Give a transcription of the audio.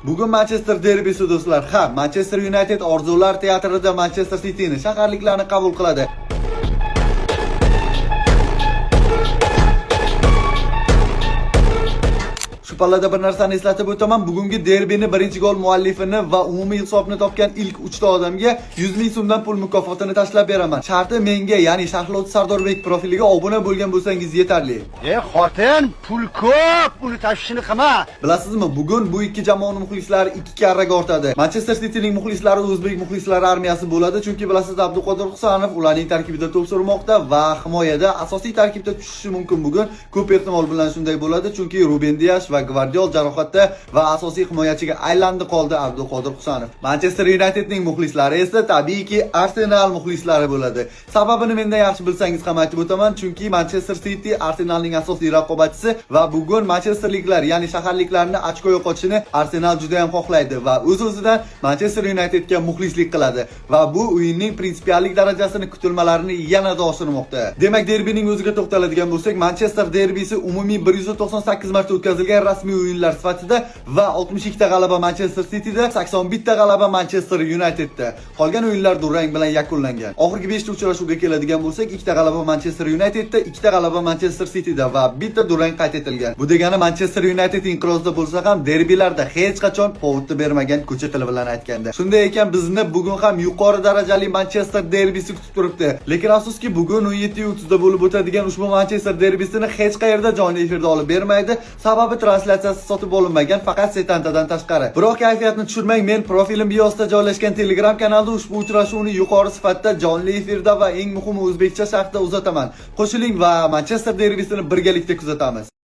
Bugun Manchester derbisi do'stlar. Ha, Manchester United orzular teatrida Manchester City'ni shaharliklarni qabul qiladi. Shu pallada bir narsani eslatib o'taman. Bugungi derbini birinchi gol muallifini va umumiy hisobni topgan ilk 3 ta odamga 100 ming so'mdan pul mukofotini tashlab beraman. Sharti menga, ya'ni Shahlovchi Sardorbek profiliga obuna bo'lgan bo'lsangiz yetarli. Xotin, pul ko'p, uni tashishini qilma. Bilasizmi, bugun bu ikki jamoaning muxlislari 2 karraga ortadi. Manchester City'ning muxlislari o'zbek muxlislari armiyasi bo'ladi, chunki bilasiz, Abduqodir Husanov ularning tarkibida to'p surmoqda va himoyada asosiy tarkibda tushishi mumkin bugun. Ko'p ehtimol bilan shunday bo'ladi, chunki Ruben Dias va Gvardiol jarohatda va asosiy himoyachiga aylandi qoldi Abduqodir Husanov. Manchester Unitedning muxlislari esa tabiiyki Arsenal muxlislari bo'ladi. Sababini mendan yaxshi bilsangiz ham aytib o'taman, chunki Manchester City Arsenalning asosiy raqobatchisi va bugun manchesterliklar, ya'ni shaharliklarni ochko yo'qotishini Arsenal juda ham xohlaydi va o'z-o'zidan Manchester Unitedga muxlislik qiladi va bu o'yinning prinsipiallik darajasini, kutilmalarini yanada oshirmoqda. Demak, derbining o'ziga to'xtaladigan bo'lsak, Manchester derbisi umumiy 198 marta o'tkazilgan rasmiy o'yinlar sifatida va 62 ta g'alaba Manchester City'da, 81 ta g'alaba Manchester United'da. Qolgan o'yinlar durang bilan yakunlangan. Oxirgi 5 ta uchrashuvga keladigan bo'lsak, 2 ta g'alaba Manchester United'da, 2 ta g'alaba Manchester City'da va bitta durang qayd etilgan. Bu degani Manchester United inqirozda bo'lsa ham derbilarda hech qachon povutni bermagan, ko'cha tili bilan aytganda. Shunday ekan, bizni bugun ham yuqori darajali Manchester derbisi kutib turibdi. Lekin afsuski, bugun 17:30 da bo'lib o'tadigan ushbu Manchester derbisini hech qayerda jonli efirda olib bermaydi. Sababi translyatsiyasi sotib olinmagan, faqat setantadan tashqari. Biroq kayfiyatni tushirmang, men profilim biosida joylashgan Telegram kanalda ushbu uchrashuvni yuqori sifatda jonli efirda va eng muhimi o'zbekcha sharhda uzataman. Qo'shiling va Manchester derbisini birgalikda kuzatamiz.